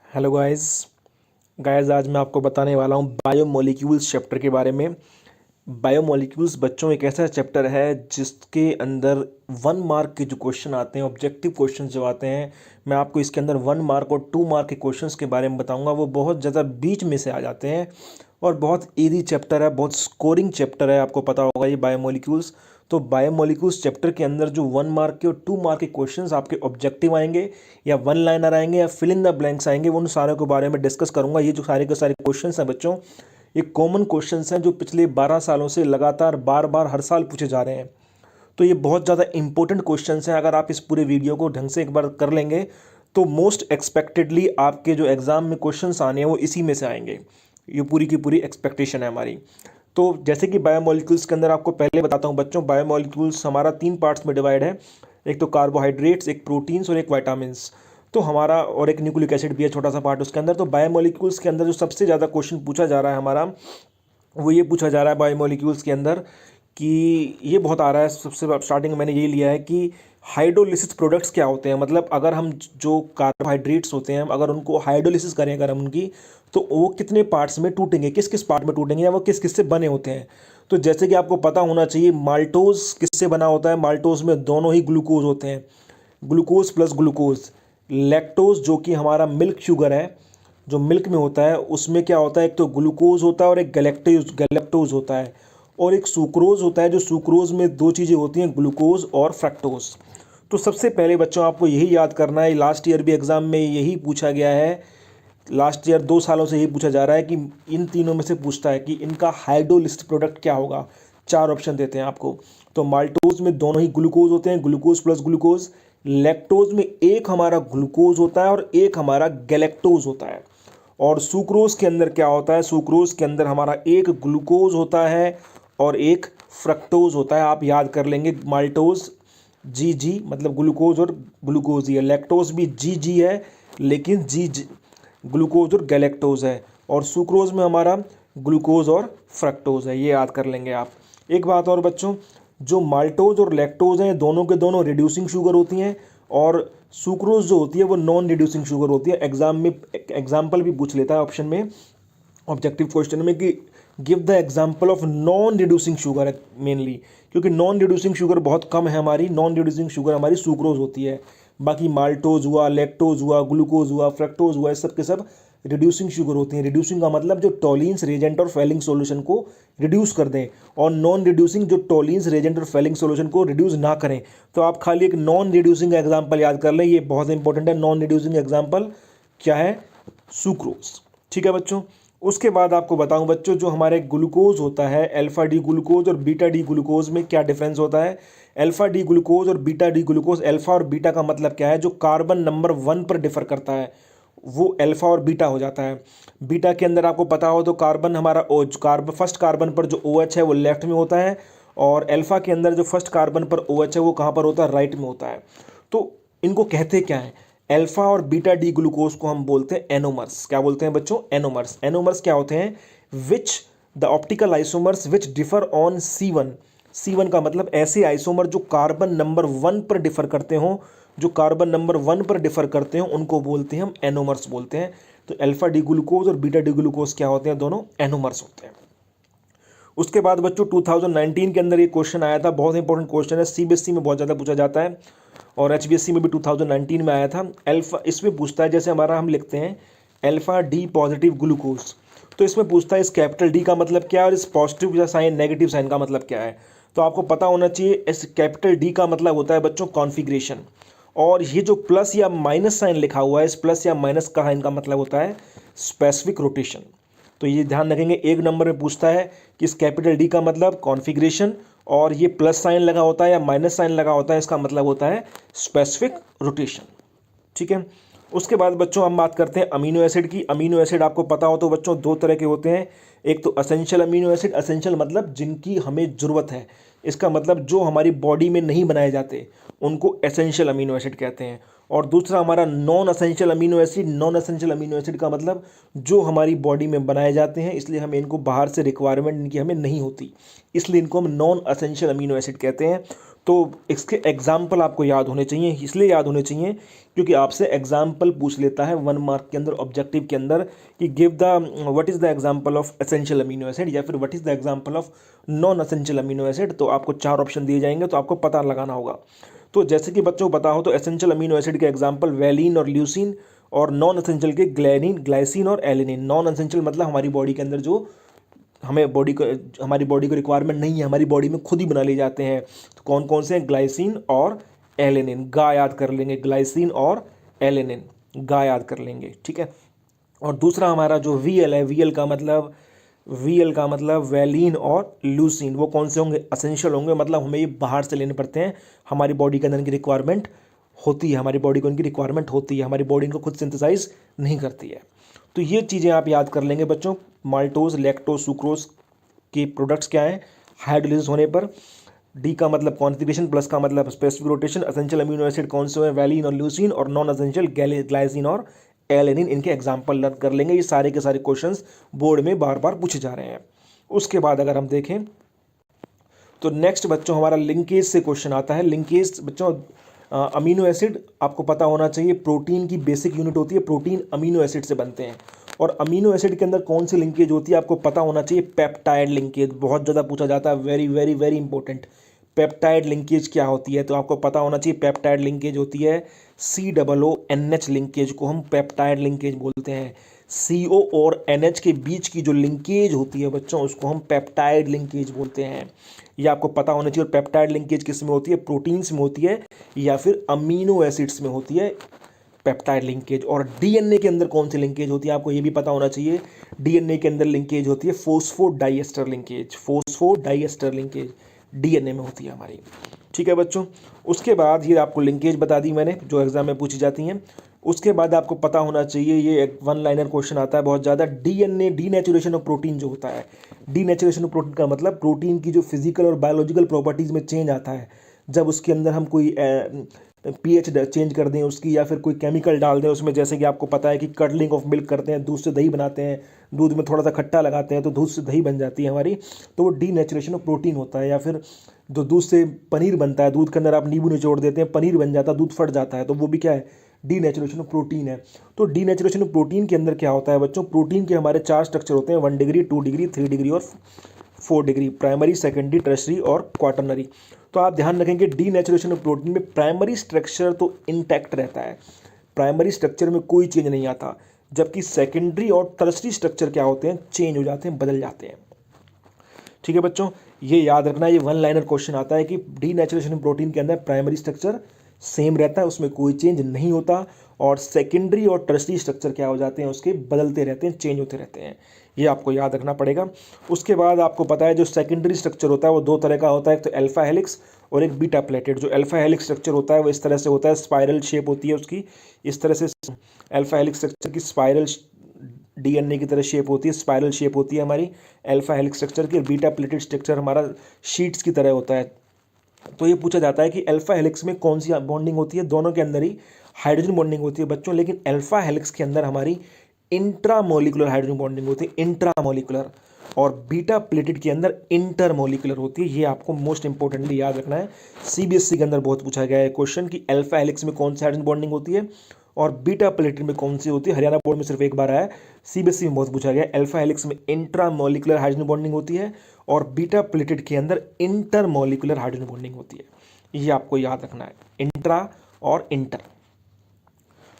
Hello guys. आज मैं आपको बताने वाला हूँ बायोमोलिक्यूल्स चैप्टर के बारे में। बायोमोलिक्यूल्स बच्चों एक ऐसा चैप्टर है जिसके अंदर 1 मार्क के जो क्वेश्चन आते हैं, ऑब्जेक्टिव क्वेश्चन जो आते हैं, मैं आपको इसके अंदर 1 मार्क और 2 मार्क के क्वेश्चंस के बारे में बताऊंगा। वो बहुत ज़्यादा बीच में से आ जाते हैं और बहुत इजी चैप्टर है, बहुत स्कोरिंग चैप्टर है। आपको पता होगा ये बायोमोलिक्यूल्स। तो बायोमोलिक्यूल्स चैप्टर के अंदर जो 1 मार्क के और 2 मार्क के क्वेश्चंस आपके ऑब्जेक्टिव आएंगे या वन लाइनर आएंगे या फिल इन द ब्लैंक्स आएंगे, वो उन सारों के बारे में डिस्कस करूंगा। ये जो सारे के सारे क्वेश्चंस हैं बच्चों, ये कॉमन क्वेश्चंस हैं जो पिछले 12 सालों से लगातार बार बार हर साल पूछे जा रहे हैं। तो ये बहुत ज़्यादा इंपॉर्टेंट क्वेश्चंस हैं। अगर आप इस पूरे वीडियो को ढंग से एक बार कर लेंगे तो मोस्ट एक्सपेक्टेडली आपके जो एग्ज़ाम में क्वेश्चंस आने हैं वो इसी में से आएंगे। ये पूरी की पूरी एक्सपेक्टेशन है हमारी। तो जैसे कि बायोमोलिक्यूल्स के अंदर आपको पहले बताता हूँ बच्चों, बायोमोलिक्यूल्स हमारा 3 पार्ट्स में डिवाइड है। एक तो कार्बोहाइड्रेट्स, एक प्रोटीन्स और एक वाइटामिन्स। तो हमारा और एक न्यूक्लिक एसिड भी है, छोटा सा पार्ट उसके अंदर। तो बायोमोलिक्यूल्स के अंदर जो सबसे ज़्यादा क्वेश्चन पूछा जा रहा है हमारा, वो ये पूछा जा रहा है बायोमोलिक्यूल्स के अंदर कि ये बहुत आ रहा है। सबसे स्टार्टिंग में मैंने यही लिया है कि हाइड्रोलिसिस प्रोडक्ट्स क्या होते हैं। मतलब अगर हम जो कार्बोहाइड्रेट्स होते हैं, अगर उनको हाइड्रोलिसिस करें अगर हम उनकी, तो वो कितने पार्ट्स में टूटेंगे, किस किस पार्ट में टूटेंगे, या वो किस किस से बने होते हैं। तो जैसे कि आपको पता होना चाहिए, माल्टोज किससे बना होता है। माल्टोज में दोनों ही ग्लूकोज होते हैं, ग्लूकोज प्लस ग्लूकोज। लैक्टोज जो कि हमारा मिल्क शुगर है, जो मिल्क में होता है, उसमें क्या होता है, एक तो ग्लूकोज होता है और एक गैलेक्टोज होता है, और एक सुक्रोज होता है। जो सुक्रोज में दो चीज़ें होती हैं, ग्लूकोज और फ्रक्टोज। तो सबसे पहले बच्चों आपको यही याद करना है, लास्ट ईयर भी एग्जाम में यही पूछा गया है। लास्ट ईयर 2 सालों से यही पूछा जा रहा है कि इन तीनों में से पूछता है कि इनका हाइड्रोलिसिस प्रोडक्ट क्या होगा। 4 ऑप्शन देते हैं आपको। तो माल्टोज में दोनों ही ग्लूकोज होते हैं, ग्लूकोज प्लस ग्लूकोज। लैक्टोज में एक हमारा ग्लूकोज होता है और एक हमारा गैलेक्टोज होता है। और सुक्रोज के अंदर क्या होता है, सुक्रोज के अंदर हमारा एक ग्लूकोज होता है और एक फ्रक्टोज होता है। आप याद कर लेंगे, माल्टोज जी मतलब ग्लूकोज और ग्लूकोज ही है, लैक्टोज भी जी है लेकिन जी ग्लूकोज और गैलेक्टोज है, और सुक्रोज में हमारा ग्लूकोज और फ्रक्टोज है। ये याद कर लेंगे आप। एक बात और बच्चों, जो माल्टोज और लैक्टोज हैं दोनों के दोनों रिड्यूसिंग शुगर होती हैं, और सुक्रोज जो होती है वो नॉन रिड्यूसिंग शुगर होती है। एग्जाम में एग्जाम्पल भी पूछ लेता है ऑप्शन में, ऑब्जेक्टिव क्वेश्चन में, कि give the example of non reducing sugar है मेनली, क्योंकि नॉन रिड्यूसिंग शुगर बहुत कम है हमारी। नॉन रिड्यूसिंग शुगर हमारी सुक्रोज होती है। बाकी माल्टोज हुआ, लैक्टोज हुआ, ग्लूकोज हुआ, फ्रक्टोज हुआ, सब के सब रिड्यूसिंग शुगर होती हैं। रिड्यूसिंग का मतलब जो टॉलिन्स रेजेंट और फेलिंग सॉल्यूशन को रिड्यूस कर दें, और नॉन रिड्यूसिंग जो टॉलिन्स रेजेंट और फेलिंग सॉल्यूशन को रिड्यूस ना करें। तो आप खाली एक नॉन रिड्यूसिंग का एग्जाम्पल याद कर लें, ये बहुत इंपॉर्टेंट है। नॉन रिड्यूसिंग एग्जाम्पल क्या है, सुक्रोज। ठीक है बच्चों। उसके बाद आपको बताऊं बच्चों, जो हमारे ग्लूकोज होता है, अल्फा डी ग्लूकोज और बीटा डी ग्लूकोज में क्या डिफरेंस होता है। अल्फा डी ग्लूकोज और बीटा डी ग्लूकोज, अल्फा और बीटा का मतलब क्या है, जो कार्बन नंबर 1 पर डिफर करता है वो अल्फा और बीटा हो जाता है। बीटा के अंदर आपको पता हो तो कार्बन हमारा फर्स्ट कार्बन पर जो OH है वो लेफ्ट में होता है, और अल्फा के अंदर जो फर्स्ट कार्बन पर OH है वो कहाँ पर होता है, राइट में होता है। तो इनको कहते क्या है, अल्फा और बीटा डी ग्लूकोज को हम बोलते हैं एनोमर्स। क्या बोलते हैं बच्चों, एनोमर्स। एनोमर्स क्या होते हैं, which the optical isomers which differ on C1। C1 का मतलब ऐसे आइसोमर जो कार्बन नंबर 1 पर डिफर करते हों, जो कार्बन नंबर 1 पर डिफर करते हों, उनको बोलते हैं हम एनोमर्स बोलते हैं। तो अल्फा डी ग्लूकोज और बीटा डी ग्लूकोज क्या होते हैं, दोनों एनोमर्स होते हैं। उसके बाद बच्चों 2019 के अंदर ये क्वेश्चन आया था, बहुत इंपॉर्टेंट क्वेश्चन है, CBSE में बहुत ज़्यादा पूछा जाता है, और HBSE में भी 2019 में आया था। अल्फा इसमें पूछता है, जैसे हमारा हम लिखते हैं अल्फा डी पॉजिटिव ग्लूकोज, तो इसमें पूछता है इस कैपिटल डी का मतलब क्या है, और इस पॉजिटिव साइन नेगेटिव साइन का मतलब क्या है। तो आपको पता होना चाहिए, इस कैपिटल डी का मतलब होता है बच्चों कॉन्फिग्रेशन, और ये जो प्लस या माइनस साइन लिखा हुआ है, इस प्लस या माइनस का साइन का मतलब होता है स्पेसिफिक रोटेशन। तो ये ध्यान रखेंगे, एक नंबर में पूछता है कि इस कैपिटल डी का मतलब कॉन्फिग्रेशन, और ये प्लस साइन लगा होता है या माइनस साइन लगा होता है, इसका मतलब होता है स्पेसिफिक रोटेशन। ठीक है। उसके बाद बच्चों हम बात करते हैं अमीनो एसिड की। अमीनो एसिड आपको पता हो तो बच्चों 2 तरह के होते हैं। एक तो असेंशियल अमीनो एसिड, असेंशियल मतलब जिनकी हमें ज़रूरत है, इसका मतलब जो हमारी बॉडी में नहीं बनाए जाते उनको एसेंशियल अमीनो एसिड कहते हैं। और दूसरा हमारा non essential amino acid. Non essential amino acid का मतलब जो हमारी बॉडी में बनाए जाते हैं, इसलिए हमें इनको बाहर से रिक्वायरमेंट इनकी हमें नहीं होती, इसलिए इनको हम नॉन असेंशियल अमीनो एसिड कहते हैं। तो इसके एग्जाम्पल आपको याद होने चाहिए, इसलिए याद होने चाहिए क्योंकि आपसे एग्जाम्पल पूछ लेता है 1 मार्क के अंदर ऑब्जेक्टिव के अंदर कि give the what is the example of essential amino acid या फिर what is the example of non essential amino acid. तो आपको 4 ऑप्शन दिए जाएंगे, तो आपको पता लगाना होगा। तो जैसे कि बच्चों को पता हो तो एसेंशियल अमीनो एसिड के एग्जाम्पल वैलिन और ल्यूसिन, और नॉन एसेंशियल के ग्लाइनिन, ग्लाइसिन और एलिनिन। नॉन एसेंशियल मतलब हमारी बॉडी के अंदर जो हमारी बॉडी को रिक्वायरमेंट नहीं है, हमारी बॉडी में खुद ही बना लिए जाते हैं। तो कौन कौन से हैं? ग्लाइसिन और एलिनिन। गा याद कर लेंगे, ग्लाइसिन और एलिनिन, गा याद कर लेंगे, ठीक है। और दूसरा हमारा जो वीएल है, वीएल का मतलब वैलिन और ल्यूसिन, वो कौन से होंगे? असेंशियल होंगे, मतलब हमें ये बाहर से लेने पड़ते हैं, हमारी बॉडी के अंदर इनकी रिक्वायरमेंट होती है, हमारी बॉडी को इनकी रिक्वायरमेंट होती है, हमारी बॉडी इनको खुद सिंथेसाइज नहीं करती है। तो ये चीज़ें आप याद कर लेंगे बच्चों। माल्टोज, लैक्टोज, सुक्रोज के प्रोडक्ट्स क्या हैं हाइड्रोलिसिस होने पर। डी का मतलब कॉन्फिगरेशन, प्लस का मतलब specific rotation. Essential amino acid कौन से हैं? वैलिन और ल्यूसिन, और नॉन एसेंशियल ग्लाइसिन और एलिनिन। इनके एग्जाम्पल लर्न कर लेंगे। ये सारे के सारे क्वेश्चंस बोर्ड में बार बार पूछे जा रहे हैं। उसके बाद अगर हम देखें तो नेक्स्ट बच्चों हमारा लिंकेज से क्वेश्चन आता है। लिंकेज बच्चों, अमीनो एसिड आपको पता होना चाहिए, प्रोटीन की बेसिक यूनिट होती है, प्रोटीन अमीनो एसिड से बनते हैं। और अमीनो एसिड के अंदर कौन सी लिंकेज होती है आपको पता होना चाहिए? पेप्टाइड लिंकेज, बहुत ज़्यादा पूछा जाता है, very very very important. Peptide linkage क्या होती है? तो आपको पता होना चाहिए पेप्टाइड लिंकेज होती है COONH लिंकेज को हम पेप्टाइड लिंकेज बोलते हैं। CO और NH के बीच की जो लिंकेज होती है बच्चों, उसको हम पेप्टाइड लिंकेज बोलते हैं। ये आपको पता होना चाहिए। और पेप्टाइड लिंकेज किस में होती है? प्रोटीन्स में होती है या फिर अमीनो एसिड्स में होती है पेप्टाइड लिंकेज। और DNA के अंदर कौन सी लिंकेज होती है आपको ये भी पता होना चाहिए। DNA के अंदर लिंकेज होती है phosphodiester linkage, phosphodiester linkage DNA में होती है हमारी, ठीक है बच्चों। उसके बाद ये आपको लिंकेज बता दी मैंने, जो एग्जाम में पूछी जाती हैं। उसके बाद आपको पता होना चाहिए, ये एक 1 लाइनर क्वेश्चन आता है बहुत ज़्यादा, DNA डीनेचुरेशन ऑफ प्रोटीन जो होता है। डीनेचुरेशन ऑफ प्रोटीन का मतलब प्रोटीन की जो फिजिकल और बायोलॉजिकल प्रॉपर्टीज़ में चेंज आता है, जब उसके अंदर हम कोई pH चेंज कर दें उसकी, या फिर कोई केमिकल डाल दें उसमें। जैसे कि आपको पता है कि कर्डलिंग ऑफ मिल्क करते हैं, दूध से दही बनाते हैं, दूध में थोड़ा सा खट्टा लगाते हैं तो दूध से दही बन जाती है हमारी, तो वो डीनेचुरेशन ऑफ प्रोटीन होता है। या फिर जो दूध से पनीर बनता है, दूध के अंदर आप नींबू निचोड़ देते हैं, पनीर बन जाता है, दूध फट जाता है, तो वो भी क्या है? डीनेचुरेशन ऑफ प्रोटीन है। तो डीनेचुरेशन ऑफ प्रोटीन के अंदर क्या होता है बच्चों? प्रोटीन के हमारे 4 स्ट्रक्चर होते हैं, 1 डिग्री, 2 डिग्री, 3 डिग्री और 4 डिग्री, प्राइमरी, सेकेंडरी, टर्शरी और क्वाटरनरी। तो आप ध्यान रखेंगे डीनेचुरेशन ऑफ प्रोटीन में प्राइमरी स्ट्रक्चर तो इंटैक्ट रहता है, प्राइमरी स्ट्रक्चर में कोई चेंज नहीं आता, जबकि सेकेंडरी और टर्शरी स्ट्रक्चर क्या होते हैं? चेंज हो जाते हैं, बदल जाते हैं, ठीक है बच्चों। ये याद रखना, ये 1 लाइनर क्वेश्चन आता है कि डीनेचुरेशन ऑफ प्रोटीन के अंदर प्राइमरी स्ट्रक्चर सेम रहता है, उसमें कोई चेंज नहीं होता, और सेकेंडरी और टर्शरी स्ट्रक्चर क्या हो जाते हैं? उसके बदलते रहते हैं, चेंज होते रहते हैं। ये आपको याद रखना पड़ेगा। उसके बाद आपको पता है जो सेकेंडरी स्ट्रक्चर होता है वो 2 तरह का होता है, एक तो अल्फा हेलिक्स और एक बीटा प्लेटेड। जो अल्फा हेलिक्स स्ट्रक्चर होता है वो इस तरह से होता है, स्पाइरल शेप होती है उसकी, इस तरह से अल्फा हेलिक्स स्ट्रक्चर की स्पाइरल DNA की तरह शेप होती है, स्पाइरल शेप होती है हमारी अल्फा हेलिक्स स्ट्रक्चर की। बीटा प्लेटेड स्ट्रक्चर हमारा शीट्स की तरह होता है। तो ये पूछा जाता है कि अल्फा हेलिक्स में कौन सी बॉन्डिंग होती है? दोनों के अंदर ही हाइड्रोजन बॉन्डिंग होती है बच्चों, लेकिन अल्फा हेलिक्स के अंदर हमारी इंट्रामोलिकुलर हाइड्रोजन बॉन्डिंग होती है, इंट्रामोलिकुलर। और बीटा प्लेटेड के अंदर इंटरमोलिकुलर होती है। ये आपको मोस्ट इंपॉर्टेंटली याद रखना है। CBSE के अंदर बहुत पूछा गया है क्वेश्चन कि अल्फा हेलिक्स में कौन सी हाइड्रोजन बॉन्डिंग होती है और बीटा प्लेटेड में कौन सी होती है। हरियाणा बोर्ड में सिर्फ एक बार आया है, CBSE में बहुत पूछा गया है। अल्फा हेलिक्स में इंट्रामोलिकुलर हाइड्रोजन बॉन्डिंग होती है और बीटा प्लेटेड के अंदर इंटरमोलिकुलर हाइड्रोजन बॉन्डिंग होती है। ये आपको याद रखना है, इंट्रा और इंटर।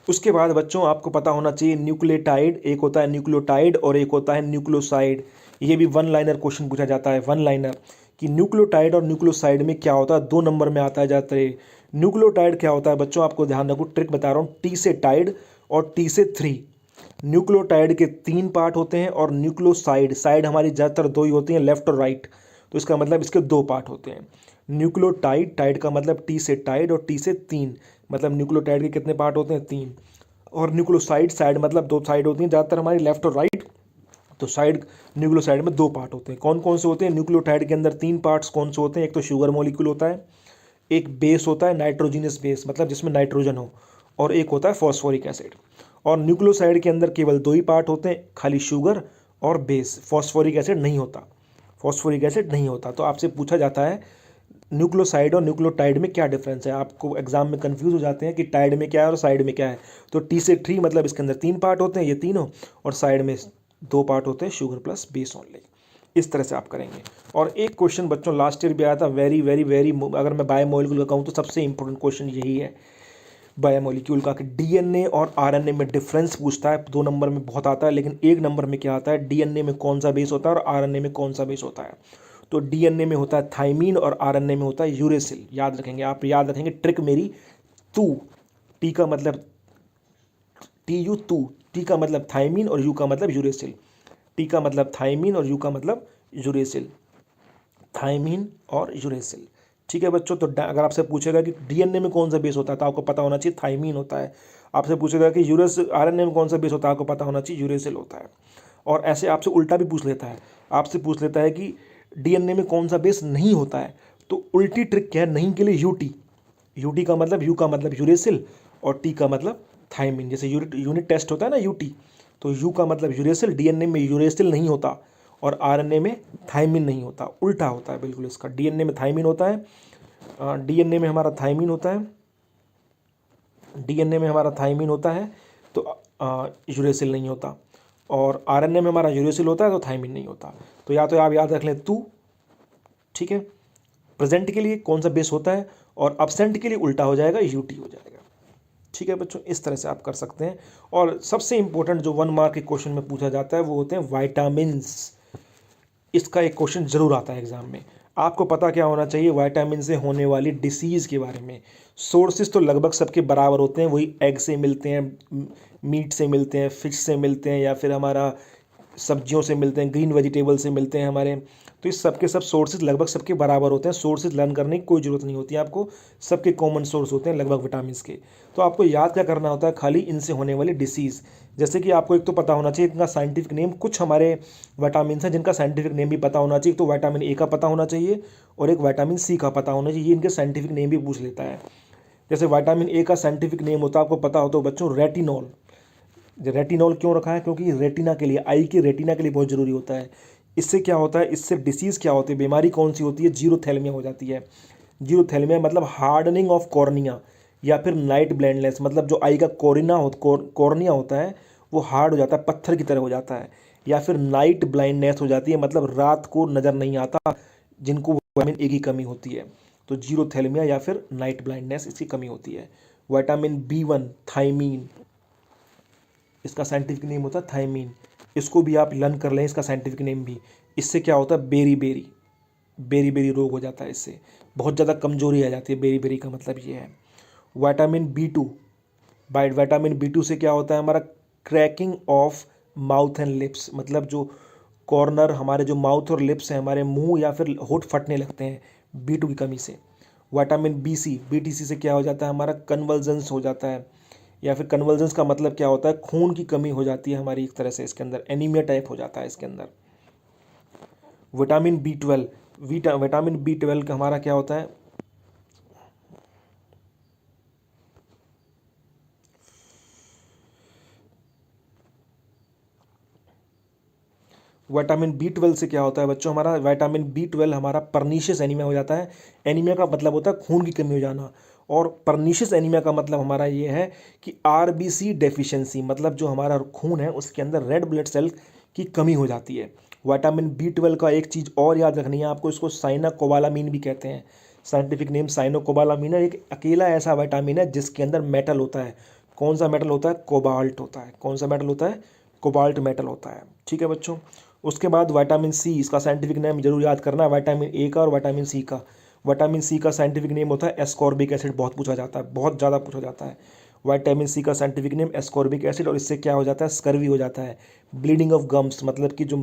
उसके बाद बच्चों आपको पता होना चाहिए न्यूक्लियोटाइड, एक होता है न्यूक्लियोटाइड और एक होता है न्यूक्लियोसाइड। ये भी 1 लाइनर क्वेश्चन पूछा जाता है, 1 लाइनर, कि न्यूक्लियोटाइड और न्यूक्लियोसाइड में क्या होता है। 2 नंबर में आता है जाता है। न्यूक्लियोटाइड क्या होता है बच्चों? आपको ध्यान रखो, ट्रिक बता रहा हूँ, T से टाइड और T से 3। न्यूक्लियोटाइड के 3 पार्ट होते हैं और न्यूक्लियोसाइड, साइड हमारी ज़्यादातर 2 ही होती हैं, लेफ्ट और राइट, तो इसका मतलब इसके 2 पार्ट होते हैं। न्यूक्लियोटाइड, टाइड का मतलब T से टाइड और T से 3, मतलब न्यूक्लियोटाइड के कितने पार्ट होते हैं? 3। और न्यूक्लियोसाइड, साइड मतलब 2 साइड होती हैं ज़्यादातर हमारी, लेफ्ट और राइट, तो साइड न्यूक्लियोसाइड में 2 पार्ट होते हैं। कौन कौन से होते हैं? न्यूक्लियोटाइड के अंदर 3 पार्ट्स कौन से होते हैं? एक तो शुगर मॉलिक्यूल होता है, एक बेस होता है नाइट्रोजिनस बेस, मतलब जिसमें नाइट्रोजन हो, और एक होता है फॉस्फोरिक एसिड। और न्यूक्लियोसाइड के अंदर केवल 2 ही पार्ट होते हैं, खाली शुगर और बेस, फॉस्फोरिक एसिड नहीं होता, फॉस्फोरिक एसिड नहीं होता। तो आपसे पूछा जाता है न्यूक्लियोसाइड और न्यूक्लियोटाइड में क्या डिफरेंस है। आपको एग्जाम में कंफ्यूज हो जाते हैं कि टाइड में क्या है और साइड में क्या है। तो टी से ट्री मतलब इसके अंदर 3 पार्ट होते हैं, ये तीनों, और साइड में 2 पार्ट होते हैं, शुगर प्लस बेस ओनली। इस तरह से आप करेंगे। और एक क्वेश्चन बच्चों लास्ट ईयर भी आया था, वेरी वेरी वेरी, अगर मैं बायोमोलिक्यूल का कहूँ तो सबसे इंपॉर्टेंट क्वेश्चन यही है बायोमोलिक्यूल का, कि डीएनए और आरएनए में डिफरेंस पूछता है। 2 नंबर में बहुत आता है, लेकिन 1 नंबर में क्या आता है, डीएनए में कौन सा बेस होता है और आरएनए में कौन सा बेस होता है। तो डीएनए में होता है थाइमीन और आरएनए में होता है यूरेसिल। याद रखेंगे आप, याद रखेंगे ट्रिक मेरी। तू, टी का मतलब TU, तू, टी का मतलब थाइमीन और यू का मतलब यूरेसिल। टी का मतलब थाइमीन और यू का मतलब यूरेसिल। थाइमीन और यूरेसिल। ठीक है बच्चों। तो अगर आपसे पूछेगा कि डीएनए में कौन सा बेस होता है तो आपको पता होना चाहिए थाइमीन होता है। आपसे पूछेगा कि यूरेस आरएनए में कौन सा बेस होता है, आपको पता होना चाहिए यूरेसिल होता है। और ऐसे आपसे उल्टा भी पूछ लेता है, आपसे पूछ लेता है कि डीएनए में कौन सा बेस नहीं होता है। तो उल्टी ट्रिक क्या है, नहीं के लिए यूटी। यूटी का मतलब, यू का मतलब यूरेसिल और टी का मतलब थाइमिन। जैसे यूनिट टेस्ट होता है ना यूटी, तो यू का मतलब यूरेसिल, डीएनए में यूरेसिल नहीं होता और आरएनए में थाइमिन नहीं होता, उल्टा होता है बिल्कुल इसका। डीएनए में थाइमिन होता है, डीएनए में हमारा थाइमिन होता है, डीएनए में हमारा थाइमिन होता है, तो यूरेसिल नहीं होता। और आरएनए में हमारा यूरेसिल होता है तो थाइमिन नहीं होता। तो या तो आप याद रख लें तू, ठीक है, प्रेजेंट के लिए कौन सा बेस होता है, और अब्सेंट के लिए उल्टा हो जाएगा, यूटी हो जाएगा। ठीक है बच्चों, इस तरह से आप कर सकते हैं। और सबसे इंपॉर्टेंट जो 1 मार्क के क्वेश्चन में पूछा जाता है वो होते हैं वाइटामिन्स। इसका एक क्वेश्चन जरूर आता है एग्जाम में। आपको पता क्या होना चाहिए, विटामिन से होने वाली डिसीज़ के बारे में। सोर्सेज तो लगभग सबके बराबर होते हैं, वही एग से मिलते हैं, मीट से मिलते हैं, फिश से मिलते हैं, या फिर हमारा सब्जियों से मिलते हैं, ग्रीन वेजिटेबल से मिलते हैं हमारे। तो इस सबके सब सोर्सेज लगभग सबके बराबर होते हैं। सोर्सेज लर्न करने की कोई ज़रूरत नहीं होती है आपको, सबके कॉमन सोर्स होते हैं लगभग विटामिन के। तो आपको याद क्या करना होता है, खाली इनसे होने वाली डिसीज़। जैसे कि आपको एक तो पता होना चाहिए इनका साइंटिफिक नेम। कुछ हमारे विटामिन हैं जिनका साइंटिफिक नेम भी पता होना चाहिए। तो विटामिन ए का पता होना चाहिए और एक विटामिन सी का पता होना चाहिए। ये इनके साइंटिफिक नेम भी पूछ लेता है। जैसे विटामिन ए का साइंटिफिक नेम होता है, आपको पता हो तो बच्चों, रेटिनॉल। रेटिनॉल क्यों रखा है, क्योंकि रेटिना के लिए, आई की रेटिना के लिए बहुत ज़रूरी होता है। इससे क्या होता है, इससे डिसीज़ क्या होती है, बीमारी कौन सी होती है, जीरोथैलेमिया हो जाती है। जीरोथैलेमिया मतलब हार्डनिंग ऑफ कॉर्निया, या फिर नाइट ब्लाइंडनेस, मतलब जो आई का कॉर्निया होता है वो हार्ड हो जाता है, पत्थर की तरह हो जाता है। या फिर नाइट ब्लाइंडनेस हो जाती है, मतलब रात को नज़र नहीं आता, जिनको विटामिन ए की कमी होती है। तो जीरोथैलेमिया या फिर नाइट ब्लाइंडनेस, इसकी कमी होती है। विटामिन B1 थाइमीन, इसका साइंटिफिक नेम होता है थाइमीन। इसको भी आप लर्न कर लें, इसका साइंटिफिक नेम भी। इससे क्या होता है, बेरी बेरी, बेरी बेरी रोग हो जाता है इससे, बहुत ज़्यादा कमजोरी आ जाती है। बेरी बेरी का मतलब ये है। विटामिन B2, विटामिन B2 से क्या होता है हमारा, cracking of mouth and lips, मतलब जो कॉर्नर हमारे जो माउथ और लिप्स हैं, हमारे मुंह या फिर होठ फटने लगते हैं B2 की कमी से। विटामिन BC, BTC से क्या हो जाता है हमारा, कन्वर्जेंस हो जाता है, या फिर कन्वर्जेंस का मतलब क्या होता है, खून की कमी हो जाती है हमारी, एक तरह से इसके अंदर एनीमिया टाइप हो जाता है इसके अंदर। विटामिन B12 का हमारा क्या होता है, विटामिन B12 से क्या होता है बच्चों, हमारा विटामिन B12 हमारा परनीशियस एनीमिया हो जाता है। एनीमिया का मतलब होता है खून की कमी हो जाना, और परनीशियस एनीमिया का मतलब हमारा ये है कि RBC डेफिशिएंसी, मतलब जो हमारा खून है उसके अंदर रेड ब्लड सेल की कमी हो जाती है। विटामिन B12 का एक चीज़ और याद रखनी है आपको, इसको साइनाकोबालामीन भी कहते हैं। साइंटिफिक नेम साइनोकोबालामीन है। एक अकेला ऐसा विटामिन है जिसके अंदर मेटल होता है। कौन सा मेटल होता है, कोबाल्ट होता है। कौन सा मेटल होता है, कोबाल्ट मेटल होता है। ठीक है बच्चों। उसके बाद विटामिन C, इसका साइंटिफिक नेम जरूर याद करना, विटामिन ए का और विटामिन सी का। विटामिन सी का साइंटिफिक नेम होता है एस्कॉर्बिक एसिड, बहुत पूछा जाता है, बहुत ज़्यादा पूछा जाता है। विटामिन सी का साइंटिफिक नेम एस्कॉर्बिक एसिड, और इससे क्या हो जाता है, स्कर्वी हो जाता है, ब्लीडिंग ऑफ गम्स, मतलब कि जो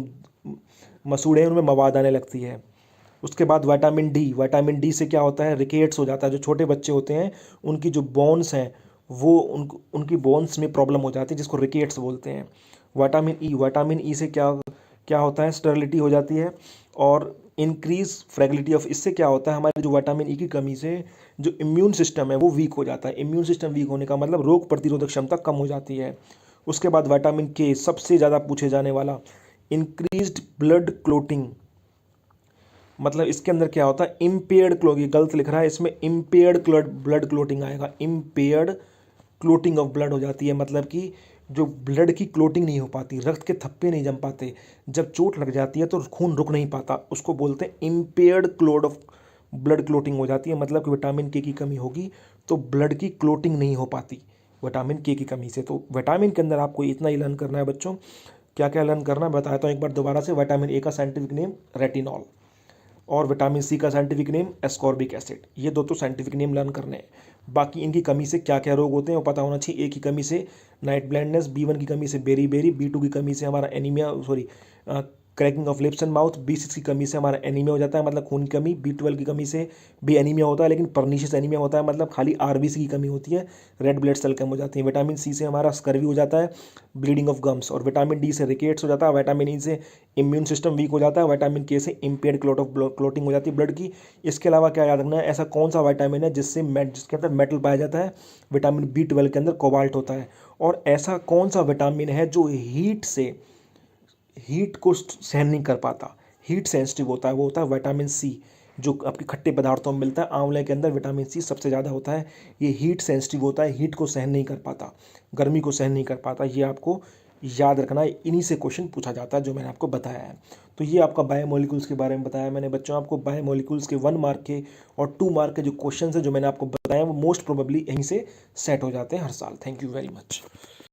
मसूड़े हैं उनमें मवाद आने लगती है। उसके बाद विटामिन डी से क्या होता है, रिकेट्स हो जाता है। जो छोटे बच्चे होते हैं उनकी जो बोन्स हैं वो उनकी बोन्स में प्रॉब्लम हो जाती है, जिसको रिकेट्स बोलते हैं। विटामिन ई से क्या क्या होता है, स्टेरिलिटी हो जाती है और इंक्रीज फ्रेगलिटी ऑफ। इससे क्या होता है, हमारे जो विटामिन ई की कमी से जो इम्यून सिस्टम है वो वीक हो जाता है। इम्यून सिस्टम वीक होने का मतलब रोग प्रतिरोधक क्षमता कम हो जाती है। उसके बाद विटामिन K, सबसे ज़्यादा पूछे जाने वाला, इंक्रीज्ड ब्लड क्लोटिंग, मतलब इसके अंदर क्या होता है, इम्पेयर्ड क्लो, ये गलत लिख रहा है, इसमें इम्पेयर्ड ब्लड क्लोटिंग आएगा, इम्पेयर्ड क्लोटिंग ऑफ ब्लड हो जाती है, मतलब कि जो ब्लड की क्लोटिंग नहीं हो पाती, रक्त के थप्पे नहीं जम पाते, जब चोट लग जाती है तो खून रुक नहीं पाता, उसको बोलते हैं इम्पेयर्ड क्लोड ऑफ ब्लड क्लोटिंग हो जाती है। मतलब कि विटामिन के की कमी होगी तो ब्लड की क्लोटिंग नहीं हो पाती विटामिन के की कमी से। तो विटामिन के अंदर आपको इतना ही लर्न करना है बच्चों। क्या क्या लर्न करना है बताता हूँ एक बार दोबारा से। विटामिन ए का साइंटिफिक नेम रेटिनॉल, और विटामिन सी का साइंटिफिक नेम एस्कॉर्बिक एसिड। ये दो तो साइंटिफिक नेम लर्न करने हैं। बाकी इनकी कमी से क्या क्या रोग होते हैं वो पता होना चाहिए। ए की कमी से नाइट ब्लाइंडनेस, बी1 की कमी से बेरी, बी2 की कमी से हमारा anaemia, sorry cracking of lips and mouth, बी6 की कमी से हमारा एनीमिया हो जाता है, मतलब खून की कमी, बी12 की कमी से भी एनीमिया होता है लेकिन परनीशियस एनीमिया होता है, मतलब खाली आरबीसी की कमी होती है, रेड ब्लड सेल कम हो जाती है। विटामिन सी से हमारा स्कर्वी हो जाता है, ब्लीडिंग ऑफ गम्स, और विटामिन डी से रिकेट्स हो जाता है, विटामिन ई से इम्यून सिस्टम वीक हो जाता है, विटामिन के से इम्पेयर्ड क्लोटिंग हो जाती है ब्लड की। इसके अलावा क्या याद रखना है, ऐसा कौन सा विटामिन है जिसके अंदर मेटल पाया जाता है, विटामिन बी12 के अंदर कोबाल्ट होता है। और ऐसा कौन सा विटामिन है जो हीट को सहन नहीं कर पाता, हीट सेंसिटिव होता है, वो होता है विटामिन सी, जो आपके खट्टे पदार्थों में मिलता है। आंवले के अंदर विटामिन सी सबसे ज़्यादा होता है। ये हीट सेंसिटिव होता है, हीट को सहन नहीं कर पाता, गर्मी को सहन नहीं कर पाता। ये आपको याद रखना है, इन्हीं से क्वेश्चन पूछा जाता है जो मैंने आपको बताया है। तो ये आपका बायोमोलिक्यूल्स के बारे में बताया मैंने बच्चों। आपको बायोमोलिक्यूल्स के 1 मार्क के और 2 मार्क के जो क्वेश्चन है जो मैंने आपको बताया वो मोस्ट प्रोबेबली यहीं से सेट हो जाते हैं हर साल। Thank you very much.